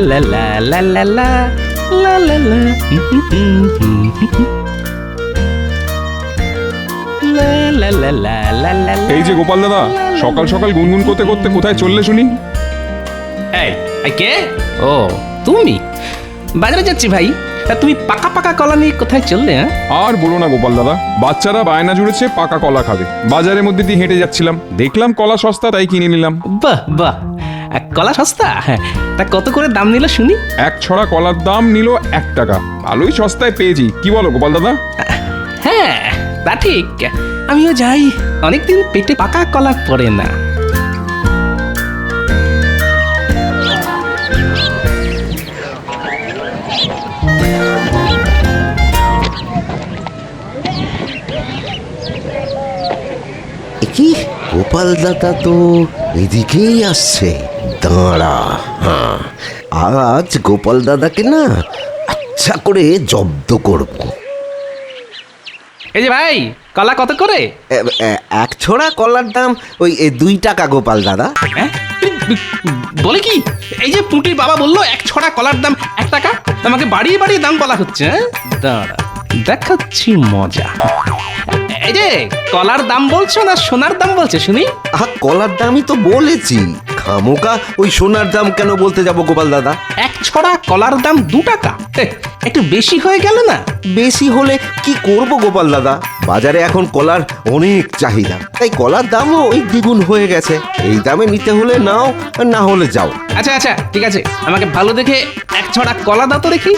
লা লা লা লা লা লা লা লা লা লা লা লা লা লা। এই যে গোপাল দাদা, সকাল সকাল গুনগুন করতে করতে কোথায় চললে শুনি? এই কে? ও তুমি? বাজারে যাচ্ছি ভাই। তা তুমি পাকা পাকা কলা নিয়ে কোথায় চললে? হ্যাঁ, আর বলো না গোপাল দাদা, বাচ্চারা বায়না জুড়েছে পাকা কলা খাবে। বাজারের মধ্যে দিয়ে হেঁটে যাচ্ছিলাম, দেখলাম কলা সস্তা, তাই কিনে নিলাম। বাহ বাহ, কলা সস্তা? হ্যাঁ, তা কত করে দাম নিল শুনি? এক ছড়া কলার দাম নিল 1 টাকা। ভালোই সস্তায় পেয়েছি, কি বলো গোপাল দাদা? হ্যাঁ, তা ঠিক। আমিও যাই, অনেকদিন পেটে পাকা কলা পড়ে না। কি গোপাল দাদা তো এদিকেই আসছে। দাঁড়া, হ্যাঁ, আজ গোপাল দাদাকে না আচ্ছা করে জব্দ করব। এই যে ভাই, কলা কত করে? এক ছড়া কলার দাম ওই 2 টাকা গোপাল দাদা। হ্যাঁ, বলে কি? এই যে পুটির বাবা বললো 1 ছড়া কলার দাম 1 টাকা, আমাকে বাড়িয়ে বাড়িয়ে দাম বলা হচ্ছে। দাঁড়া, দেখাচ্ছি মজা। এই যে কলার দাম বলছো না সোনার দাম বলছে শুনি? কলার দামই তো বলেছি, খামোকা ওই সোনার দাম কেন বলতে যাব গোপাল দাদা? 1 ছড়া কলার দাম 2 টাকা, একটু বেশি হয়ে গেল না? বেশি হলে কি করব গোপাল দাদা, বাজারে এখন কলার অনেক চাহিদা, তাই কলার দামও ওই দ্বিগুণ হয়ে গেছে। এই দামে নিতে হলে নাও, না হলে যাও। আচ্ছা আচ্ছা, ঠিক আছে, আমাকে ভালো দেখে 1 ছড়া কলা দাও তো দেখি।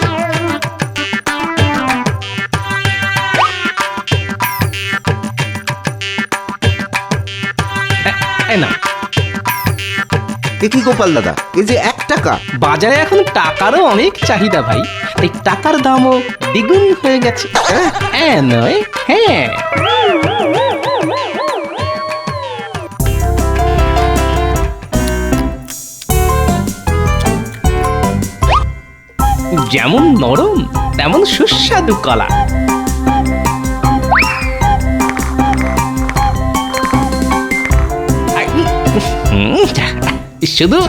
না, কি গোপাল দাদা, এই যে 1 টাকা? বাজারে এখন টাকারও অনেক চাহিদা ভাই, এই টাকার দামও দ্বিগুণ হয়ে গেছে। হ্যাঁ নয়? হ্যাঁ, যেমন নরম তেমন সুস্বাদু কলা। শুধু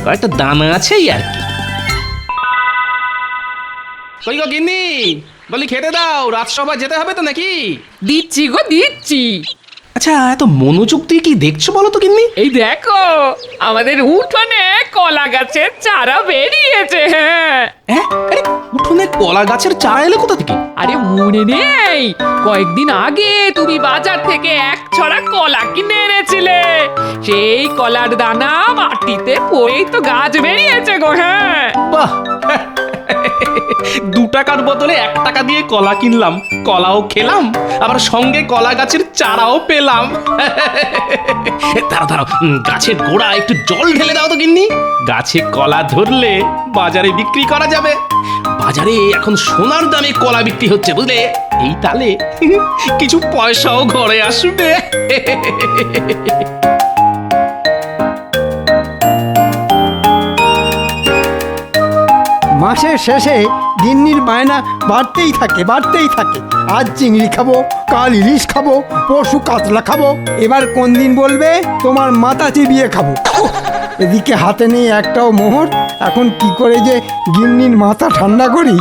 কয়েকটা দানা আছে আর কি। কই গো গিন্নি, বলি খেতে দাও, রাজসভা যেতে হবে তো নাকি? দিচ্ছি গো দিচ্ছি। আচ্ছা, এত মনোযোগ দিয়ে কি দেখছো বলো তো গিন্নি? এই দেখো, আমাদের উঠোনে কলা গাছের চারা বেরিয়েছে। হ্যাঁ, আরে উঠোনে কলা গাছের চারা এলো কোথা থেকে? আরে মনে নেই, কয়েকদিন আগে তুমি বাজার থেকে 1 ছড়া কলা কিনে এনেছিলে, সেই কলার দানা মাটিতে পড়েই তো গাছ বেরিয়েছে গো। হ্যাঁ, বাহ, 2 টাকার বদলে 1 টাকা দিয়ে কলা কিনলাম, কলাও খেলাম, আবার সঙ্গে কলা গাছের চারাও পেলাম। দাঁড়াও দাঁড়াও, গাছের গোড়া একটু জল ঢেলে দাও তো গিন্নি, গাছে কলা ধরলে বাজারে বিক্রি করা যাবে। বাজারে এখন সোনার দামে কলা বিক্রি হচ্ছে বুঝলে, এই তালে কিছু পয়সাও ঘরে আসবে। মাসের শেষে গিন্নির বায়না বাড়তেই থাকে। আজ চিংড়ি খাবো, কাল ইলিশ খাবো, পরশু কাতলা খাবো, এবার কোন দিন বলবে তোমার মাথা চিবিয়ে খাবো। এদিকে হাতে নেই একটাও মোহর, এখন কি করে যে গিন্নির মাথা ঠান্ডা করি।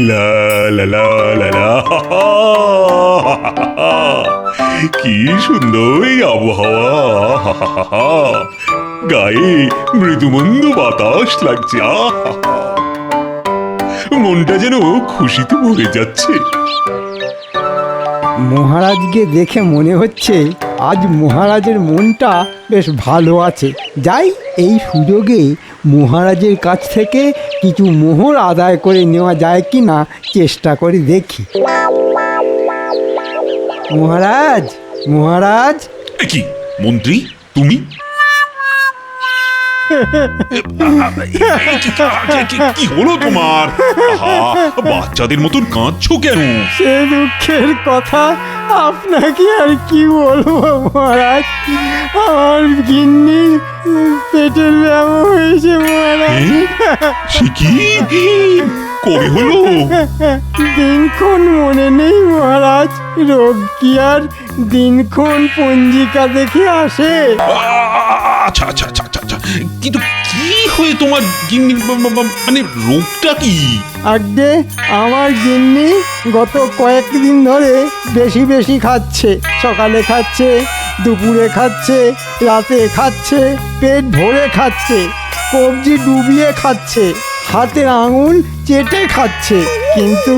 লা লা লা লা লা। কি সুন্দর এই আবহাওয়া, গায়ে মৃদুমন্দ বাতাস লাগছে, মনটা যেন খুশিতে ভরে যাচ্ছে। মহারাজকে দেখে মনে হচ্ছে আজ মহারাজের মনটা বেশ ভালো আছে। যাই, এই সুযোগে মহারাজের কাছ থেকে কিছু মোহর আদায় করে নেওয়া যায় কি না চেষ্টা করে দেখি। মহারাজ, মহারাজ। কি মন্ত্রী, তুমি? কি হলো তোমার? বাচ্চাদের মতন কাঁদছো কেন? সে দুঃখের কথা আপনাকে আর কি বলবো মহারাজ, আমার গিন্নি পেটের ব্যামো হয়েছে মহারাজ। সে কি? কবে হলো? দিনক্ষণ মনে নেই মহারাজ, রোগ কি আর দিনক্ষণ পঞ্জিকা দেখে আসে? আচ্ছা আচ্ছা আচ্ছা আচ্ছা আচ্ছা। কিন্তু কি হয়ে তোমার গিন্নির মানে রোগটা কি? আগে আমার গিন্নি গত কয়েকদিন ধরে বেশি বেশি খাচ্ছে। সকালে খাচ্ছে, দুপুরে খাচ্ছে, রাতে খাচ্ছে, পেট ভরে খাচ্ছে, কবজি ডুবিয়ে খাচ্ছে, হাতের আঙুল চেটে খাচ্ছে, কিন্তু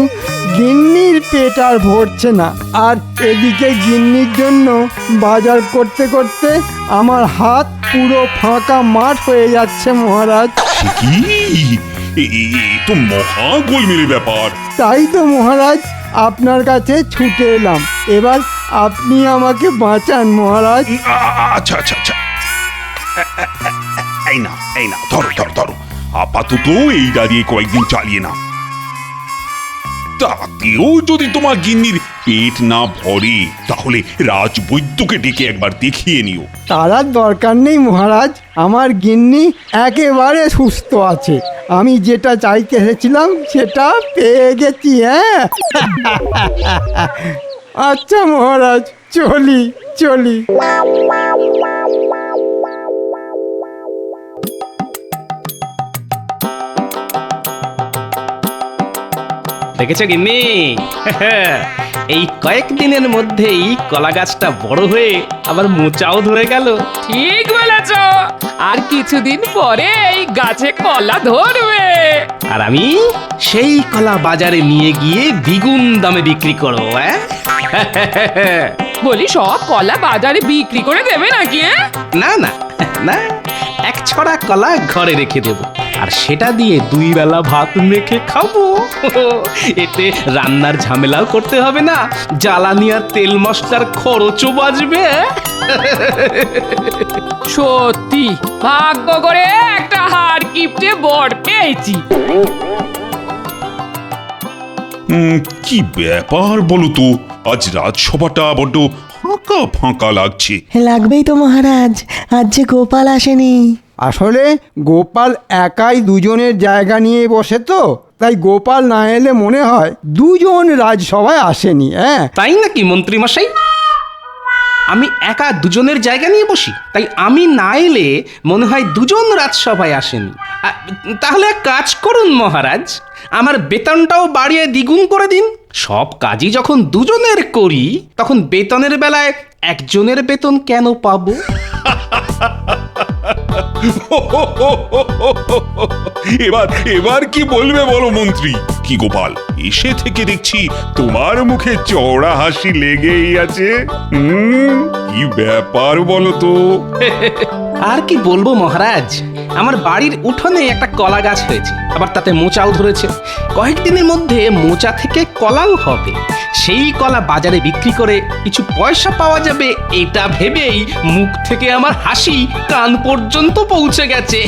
গিন্নির পেট আর ভরছে না। আর এদিকে গিন্নির জন্য বাজার করতে করতে আমার হাত পুরো ফাঁকা মাঠ হয়ে যাচ্ছে মহারাজ। সে কি? এ তো মহা গোলমেলে ব্যাপার। তাই তো মহারাজ আপনার কাছে ছুটে এলাম। এবার আপনি আমাকে বাঁচান মহারাজ। আচ্ছা আচ্ছা আচ্ছা। এই না ধরো ধরো ধরো, আপাতত এইটা দিয়ে কয়েকদিন চালিয়ে নাও। তাতেও যদি তোমার গিন্নির পেট না ভরে তাহলে রাজবৈদ্যকে ডেকে একবার দেখিয়ে নিও। তার আর দরকার নেই মহারাজ, আমার গিন্নি একেবারে সুস্থ আছে। আমি যেটা চাইতে এসেছিলাম সেটা পেয়ে গেছি। হ্যাঁ আচ্ছা মহারাজ, চলি চলি। দেখেছো গিন্নি? এই কয়েকদিনের মধ্যেই কলা গাছটা বড় হয়ে আবার মোচাও ধরে গেল। ঠিক বলেছ, আর কিছুদিন পরে এই গাছে কলা ধরবে। আর আমি সেই কলা বাজারে নিয়ে গিয়ে দ্বিগুণ দামে বিক্রি করবো। বলি সব কলা বাজারে বিক্রি করে দেবে নাকি? না না না, এক ছড়া কলা ঘরে রেখে দেব, আর সেটা দিয়ে 2 বেলা ভাত মেখে খাবো। এতে রান্নার ঝামেলাও করতে হবে না, জ্বালানি আর তেল মশলার খরচও বাঁচবে। সত্যি ভাগ্য করে একটা হাড় কিপটে বর পেয়েছি। কি ব্যাপার বলো তো, আজ রাজসভাটা বড্ড ফাঁকা ফাঁকা লাগছে। লাগবেই তো মহারাজ, আজ যে গোপাল আসেনি। আসলে গোপাল একাই দুজনের জায়গা নিয়ে বসে তো, তাই গোপাল না এলে মনে হয় দুজন রাজসভায় আসেনি। হ্যাঁ তাই নাকি মন্ত্রী মশাই? আমি একা দুজনের জায়গা নিয়ে বসি, তাই আমি না এলে মনে হয় দুজন রাজসভায় আসেনি। তাহলে এক কাজ করুন মহারাজ, আমার বেতনটাও বাড়িয়ে দ্বিগুণ করে দিন। সব কাজই যখন দুজনের করি, তখন বেতনের বেলায় একজনের বেতন কেন পাবো? এবার কি বলবে বলো মন্ত্রী? কি গোপাল, এসে থেকে দেখছি তোমার মুখে চওড়া হাসি লেগেই আছে। কি ব্যাপার বলো তো? আর কি বলবো মহারাজ, আমার বাড়ির উঠোনে একটা কলা গাছ হয়েছে, আবার তাতে মোচাও ধরেছে। কয়েকদিনের মধ্যে মোচা থেকে কলাও হবে। সেই কলা বাজারে বিক্রি করে কিছু পয়সা পাওয়া যাবে, এটা ভেবেই মুখ থেকে আমার হাসি কান পর্যন্ত পৌঁছে গেছে।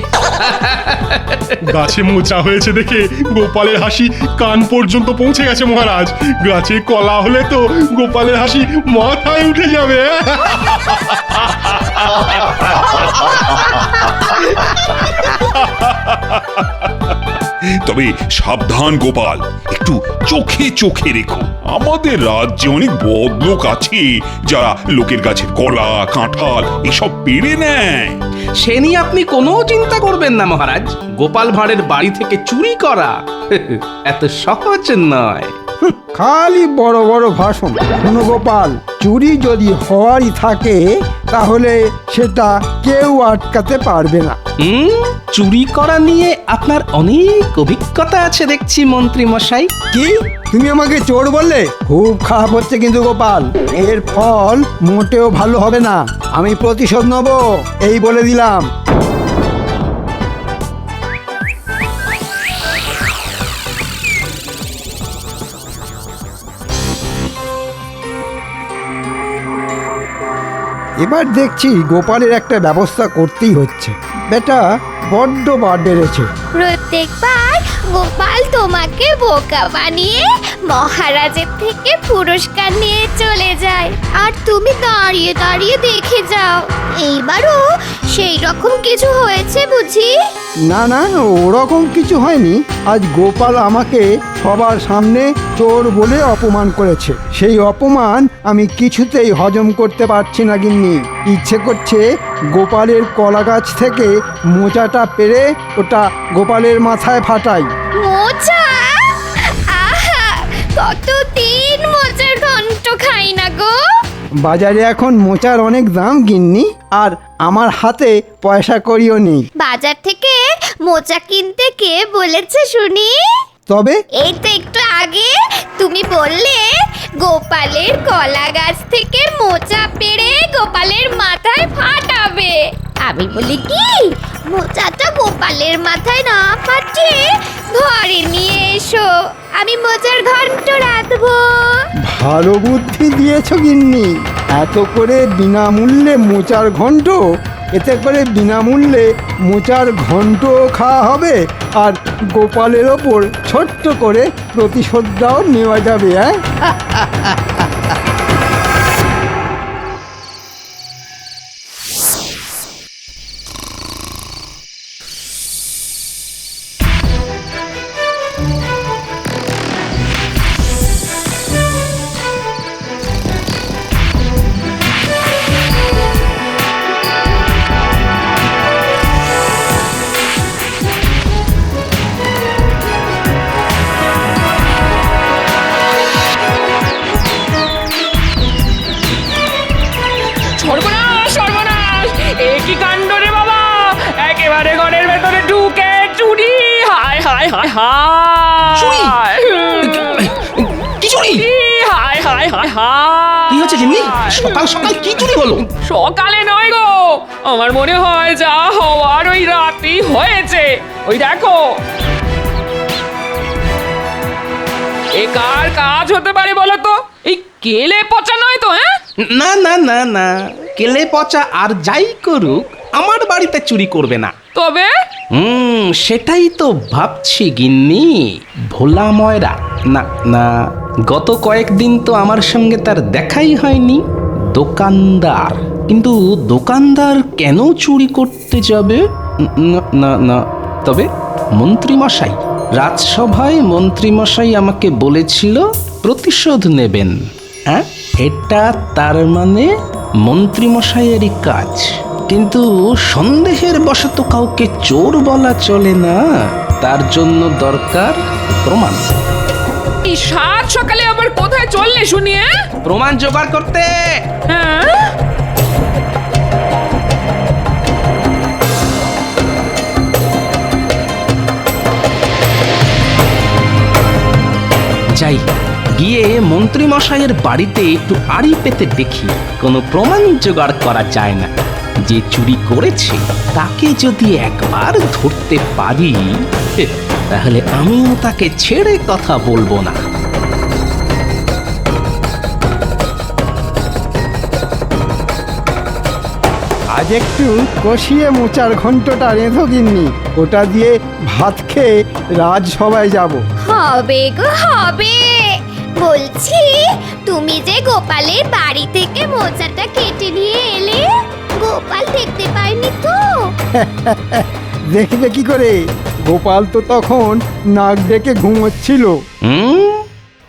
গাছে মোচা হয়েছে দেখে গোপালের হাসি কান পর্যন্ত পৌঁছে গেছে মহারাজ। গাছে কলা হলে তো গোপালের হাসি মাথায় উঠে যাবে। তবে সাবধান গোপাল, একটু চোখে চোখে রেখো। আমাদের রাজ্যে অনেক বদলোক আছে যারা লোকের গাছের কলা কাঁঠাল এসব পেড়ে নেয়। সে নিয়ে আপনি কোনো চিন্তা করবেন না মহারাজ। গোপাল ভাঁড়ের বাড়ি থেকে চুরি করা এত সহজ নয়। খালি বড় বড় ভাষণ। শোনো গোপাল, চুরি যদি হওয়ারই থাকে তাহলে সেটা কেউ আটকাতে পারবে না। চুরি করা নিয়ে আপনার অনেক অভিজ্ঞতা আছে দেখছি মন্ত্রী মশাই। কি তুমি আমাকে চোর বললে? খুব খারাপ হচ্ছে কিন্তু গোপাল, এর ফল মোটেও ভালো হবে না। আমি প্রতিশোধ নেব, এই বলে দিলাম। এবার দেখছি গোপালের একটা ব্যবস্থা করতেই হচ্ছে। বেটা বড্ড বার বেড়েছে। প্রত্যেকবার গোপাল তোমাকে বোকা বানিয়ে মহারাজের থেকে পুরস্কার নিয়ে চলে যায় আর তুমি দাঁড়িয়ে দাঁড়িয়ে দেখে যাও। এইবারও সেই রকম কিছু হয়েছে বুঝি? না না, ওরকম কিছু হয়নি। আজ গোপাল আমাকে সবার সামনে চোর বলে অপমান করেছে। সেই অপমান আমি কিছুতেই হজম করতে পারছি না গিন্নি। ইচ্ছে করছে গোপালের কলা গাছ থেকে মোচাটা পেড়ে ওটা গোপালের মাথায় ফাটাই। মোচা? আহা, কতদিন মোচার ঘন্ট খাই না গো। বাজারে এখন মোচার অনেক দাম গিন্নি, আর আমার হাতে পয়সা কড়িও নেই। বাজার থেকে মোচা কিনতে কে বলেছে শুনি? তবে এই তো একটু আগে তুমি বললে গোপালের কলা গাছ থেকে মোচা পেড়ে গোপালের মাথায় ফাটাবে। আমি বলি কি, মোচাটা গোপালের মাথায় না ফাটিয়ে ঘরে নিয়ে এসো, আমি মোচার ঘন্ট রাঁধবো। ভালো বুদ্ধি দিয়েছো গিন্নি। এত করে বিনামূল্যে মোচার ঘন্ট, এতে করে বিনামূল্যে মোচার ঘন্ট খাওয়া হবে, আর গোপালের ওপর ছোট্ট করে প্রতিশোধটাও নেওয়া যাবে। হ্যাঁ, সর্বনাশ সর্বনাশ, এ কি কাণ্ড রে বাবা! একেবারে ঘরের ভেতরে ঢুকে চুরি! হায় হায় হায় চুরি? হায়! কি চুরি? হায় হায় হায় হায়! কি হচ্ছে গিন্নি? সকাল সকাল কি চুরি হলো? সকালে নয় গো, আমার মনে হয় যা হওয়ার ওই রাতেই হয়েছে। ওই দেখো, এ কার কাজ হতে পারে বলো তো? এই কেলে পচা নয় তো? হ্যাঁ, না না না না, কেলে পচা আর যাই করুক আমার বাড়িতে চুরি করবে না। তবে সেটাই তো ভাবছি গিন্নি। ভোলা ময়রা না না, গত কয়েকদিন তো আমার সঙ্গে তার দেখাই হয়নি। দোকানদার, কিন্তু দোকানদার কেন চুরি করতে যাবে? না না না, তবে মন্ত্রীমশাই, রাজসভায় মন্ত্রীমশাই আমাকে বলেছিল প্রতিশোধ নেবেন। হ্যাঁ, এটা তার মানে মন্ত্রীমশাইয়েরই কাজ। কিন্তু সন্দেহের বশত কাউকে চোর বলা চলে না, তার জন্য দরকার প্রমাণ। এই সাত সকালে আবার কোথায় চললে শুনি? প্রমাণ জোগাড় করতে। হ্যাঁ, যাই, গিয়ে মন্ত্রীমশাইয়ের বাড়িতে একটু আড়ি পেতে দেখি কোনো প্রমাণ জোগাড় করা যায় না। যে চুরি করেছে তাকে যদি একবার ধরতে পারি, তাহলে আমিও তাকে ছেড়ে কথা বলবো না। আজ একটু কষিয়ে মোচার ঘন্টটা রেঁধো গিন্নি, ওটা দিয়ে ভাত খেয়ে রাজসভায় যাব। হবে গো হবে। বলছি, তুমি যে গোপালের বাড়ি থেকে মোচাটা কেটে নিয়ে এলে, গোপাল দেখতে পায়নি তো? দেখবে কি করে? গোপাল তো তখন নাক ডেকে ঘুমোচ্ছিল।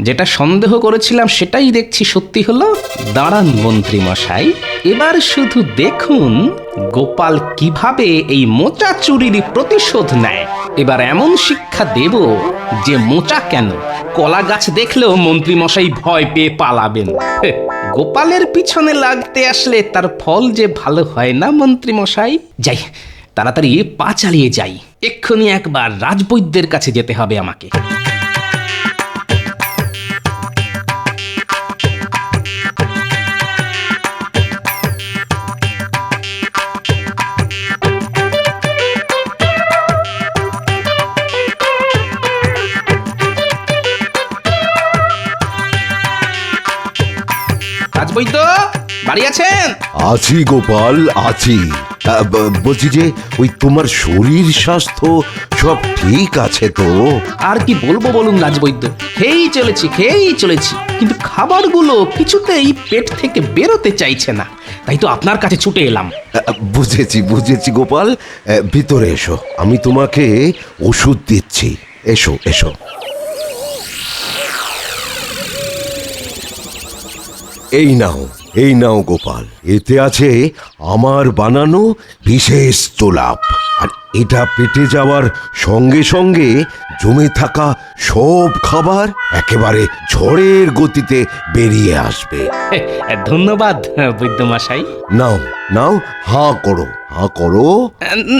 যেটা সন্দেহ করেছিলাম সেটাই দেখছি সত্যি হলো। দাঁড়ান মন্ত্রী মশাই, এবার শুধু দেখুন গোপাল কিভাবে এই মোচা চুরির প্রতিশোধ নেয়। এবার এমন শিক্ষা দেব যে মোচা কেন, কলা গাছ দেখলেও মন্ত্রী মশাই ভয় পেয়ে পালাবেন। গোপালের পিছনে লাগতে আসলে তার ফল যে ভালো হয় না মন্ত্রী মশাই। যাই, তাড়াতাড়ি পা চালিয়ে যাই, এক্ষুনি একবার রাজবৈদ্যের কাছে যেতে হবে আমাকে। রাজবৈদ্য, বাড়ি আছেন? আছি গোপাল, আছি। বলছি যে ওই তোমার শরীর স্বাস্থ্য সব ঠিক আছে তো? আর কি বলবো বলুন রাজবৈদ্য, খেয়েই চলেছি কিন্তু খাবারগুলো কিছুতেই পেট থেকে বেরোতে চাইছে না, তাই তো আপনার কাছে ছুটে এলাম। বুঝেছি গোপাল, ভিতরে এসো, আমি তোমাকে ওষুধ দিচ্ছি। এসো এসো। এই নাও গোপাল, এতে আছে আমার বানানো বিশেষ তোলাপ, আর এটা পেটে যাওয়ার সঙ্গে সঙ্গে জমে থাকা সব খাবার একেবারে ঝড়ের গতিতে বেরিয়ে আসবে। ধন্যবাদ বৈদ্যমশাই। নাও নাও, হাঁ করো।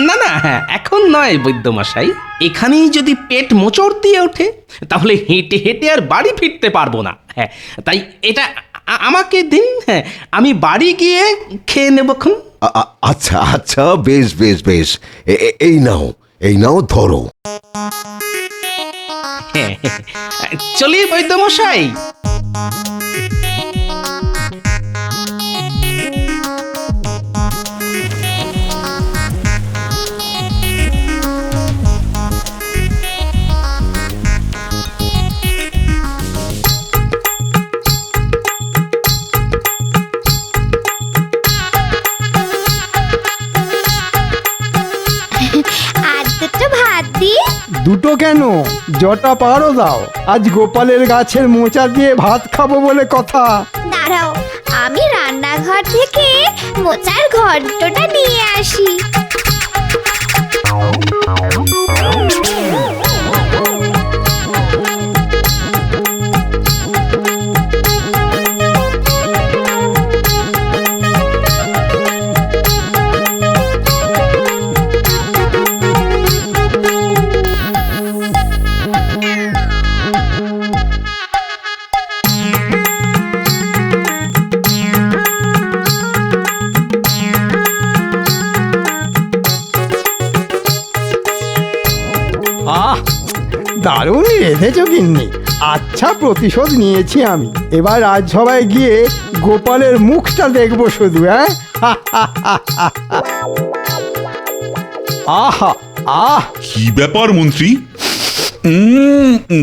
না না, এখন নয় বৈদ্যমশাই, এখানেই যদি পেট মোচড় দিয়ে ওঠে তাহলে হেঁটে হেঁটে আর বাড়ি ফিরতে পারবো না। হ্যাঁ, তাই এটা আমাকে দিন, হ্যাঁ আমি বাড়ি গিয়ে খেয়ে নেবক্ষণ। আচ্ছা, বেশ, এই নাও ধরো। চলি বৈদ্যমশাই। আর দুটো ভাত দি। দুটো কেন, জটা পারো দাও। আজ গোপালের গাছের মোচা দিয়ে ভাত খাবো বলে কথা। দাঁড়াও, আমি রান্নাঘর থেকে মোচার ঘন্টটা নিয়ে আসি। আহ, দারুণ রেঁধেছো গিন্নি। আচ্ছা, প্রতিশোধ নিয়েছি আমি। এবার রাজসভায় গিয়ে গোপালের মুখটা দেখবো শুধু। হ্যাঁ, আহা আহ কি ব্যাপার মন্ত্রী?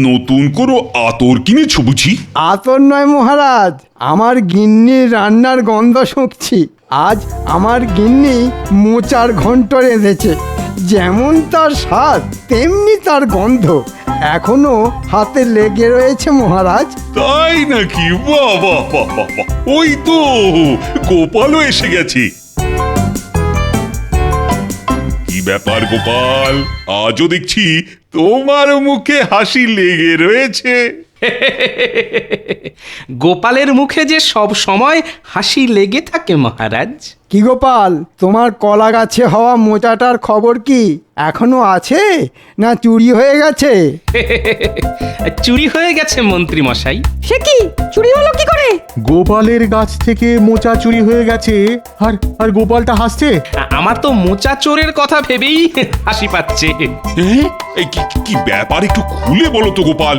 নতুন কোনো আতর কিনেছো বুঝি? আতর নয় মহারাজ, আমার গিন্নির রান্নার গন্ধ শুঁকছি। আজ আমার গিন্নি মোচার ঘন্ট রেঁধেছে। যেমন তার স্বাদ তেমনি তার গন্ধ এখনো হাতে লেগে রয়েছে মহারাজ। তাই নাকি? বাহ, ওই তো গোপালও এসে গেছে। কি ব্যাপার গোপাল, আজও দেখছি তোমার মুখে হাসি লেগে রয়েছে। গোপালের মুখে যে সব সময় হাসি লেগে থাকে মহারাজ। কি গোপাল, তোমার কলা গাছে হওয়া মোচাটার খবর কি? এখনো আছে না চুরি হয়ে গেছে? চুরি হয়ে গেছে মন্ত্রী মশাই। সে কি, চুরি হলো কি করে? গোপালের গাছ থেকে মোচা চুরি হয়ে গেছে, আর গোপালটা হাসছে। আমার তো মোচা চোরের কথা ভেবেই হাসি পাচ্ছে। এই কি ব্যাপার, একটু খুলে বলো তো গোপাল,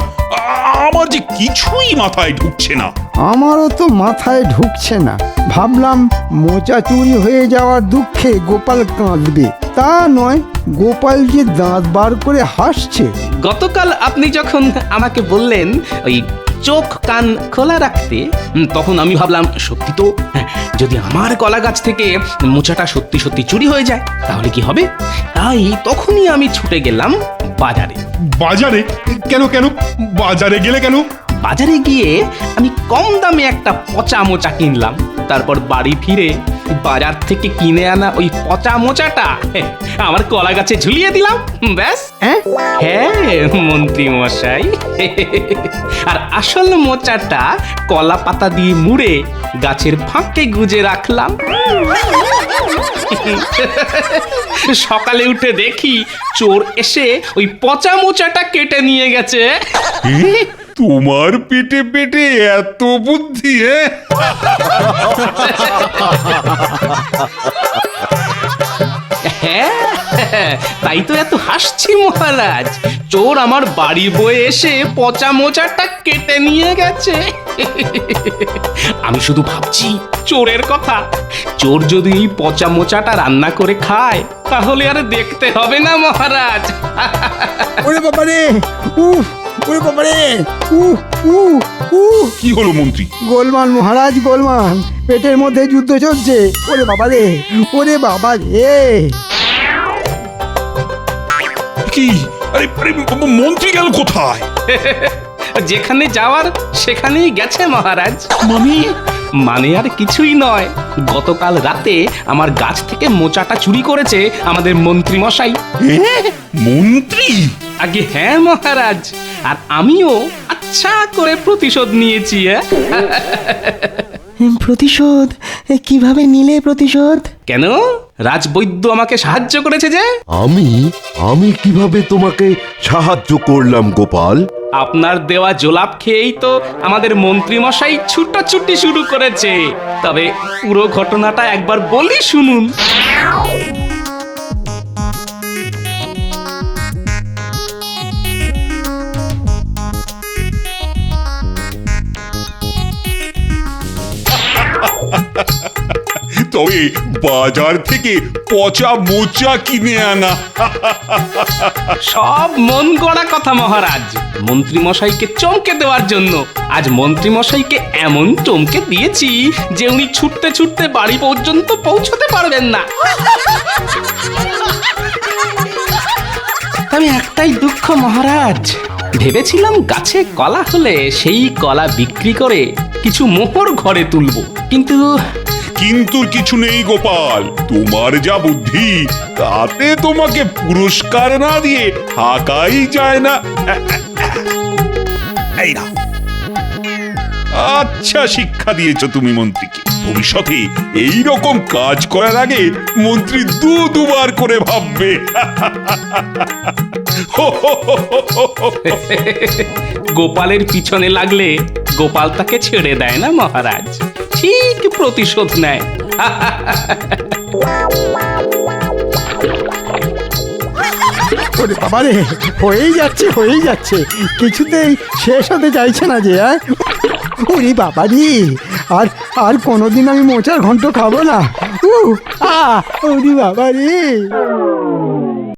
আমার যে কিছুই মাথায় ঢুকছে না। আমারও তো মাথায় ঢুকছে না। ভাবলাম মোচা চুরি হয়ে যাওয়ার দুঃখে গোপাল কাঁদবে, তা নয়, গোপাল যে দাঁত বার করে হাসছে। গতকাল আপনি যখন আমাকে বললেন ওই চোখ কান খোলা রাখতে, তখন আমি ভাবলাম সত্যি তো, যদি আমার কলা গাছ থেকে মোচাটা সত্যি সত্যি চুরি হয়ে যায় তাহলে কি হবে। তাই তখনই আমি ছুটে গেলাম বাজারে। বাজারে? কেন বাজারে গেলে কেন? বাজারে গিয়ে আমি কম দামে একটা পচা মোচা কিনলাম। তারপর বাড়ি ফিরে বাজার থেকে কিনে আনা ওই পচা মোচাটা আমার কলা গাছে ঝুলিয়ে দিলাম। ব্যাস। হ্যাঁ মন্ত্রী মশাই, আর আসল মোচাটা কলা পাতা দিয়ে মুড়ে গাছের ফাঁকে গুজে রাখলাম। সকালে উঠে দেখি চোর এসে ওই পচা মোচাটা কেটে নিয়ে গেছে। তোমার পেটে পেটে এত বুদ্ধি? হ্যাঁ, তাই তো এত হাসছি মহারাজ। চোর আমার বাড়ি বয়ে এসে পচা মোচাটা কেটে নিয়ে গেছে। আমি শুধু ভাবছি চোরের কথা। চোর যদি এই পচা মোচাটা রান্না করে খায় তাহলে আর দেখতে হবে না মহারাজ। ওরে বাবারে, উফ, ওরে বাবারে, উফ, উফ, উফ। কি হলো মন্ত্রী? গোলমাল মহারাজ, গোলমাল, পেটের মধ্যে যুদ্ধ চলছে। ওরে বাবা রে, ওরে বাবা রে। কি? আরে আরে, মন্ত্রী গেল কোথায়? যেখানে যাওয়ার সেখানেই গেছে মহারাজ। মানে আর কিছুই নয়, গতকাল রাতে আমার গাছ থেকে মোচাটা চুরি করেছে আমাদের মন্ত্রী মশাই। মন্ত্রী? আগে হ্যাঁ মহারাজ, আর আমিও আচ্ছা করে প্রতিশোধ নিয়েছি। প্রতিশোধ? কিভাবে নিলে প্রতিশোধ? কেন, রাজবৈদ্য আমাকে সাহায্য করেছে যে। আমি কিভাবে তোমাকে সাহায্য করলাম গোপাল? আপনার দেওয়া জোলাপ খেয়েই তো আমাদের মন্ত্রী মশাই ছুটাছুটি শুরু করেছে। তবে পুরো ঘটনাটা একবার বলি শুনুন। তবে বাজার থেকে পচা মোচা কিনে আনা। সব মন গড়া কথা মহারাজ, মন্ত্রী মশাইকে চমকে দেওয়ার জন্য। আজ মন্ত্রী মশাইকে এমন চমকে দিয়েছি যে উনি ছুটতে ছুটতে বাড়ি পর্যন্ত পৌঁছতে পারবেন না। আমি একটাই দুঃখ মহারাজ, ভেবেছিলাম গাছে কলা হলে সেই কলা বিক্রি করে কিছু মোহর ঘরে তুলবো, কিন্তু কিন্তু কিছু নেই গোপাল, তোমার যা বুদ্ধি তাতে তোমাকে পুরস্কার না দিয়ে থাকাই যায় না। এই নাও। আচ্ছা শিক্ষা দিয়েছো তুমি মন্ত্রীকে। ভবিষ্যতে এই রকম কাজ করার আগে মন্ত্রী দুবার করে ভাববে। গোপালের পিছনে লাগলে গোপাল তাকে ছেড়ে দেয় না মহারাজ, ঠিক প্রতিশোধ নেয়। ওরে বাবা রে, হয়েই যাচ্ছে, হয়েই যাচ্ছে, কিছুতেই শেষ হতে চাইছে না যে। ওরে বাবা রে, আর কোনোদিন আমি মোচার ঘন্ট খাবো না। ওরে বাবা রে।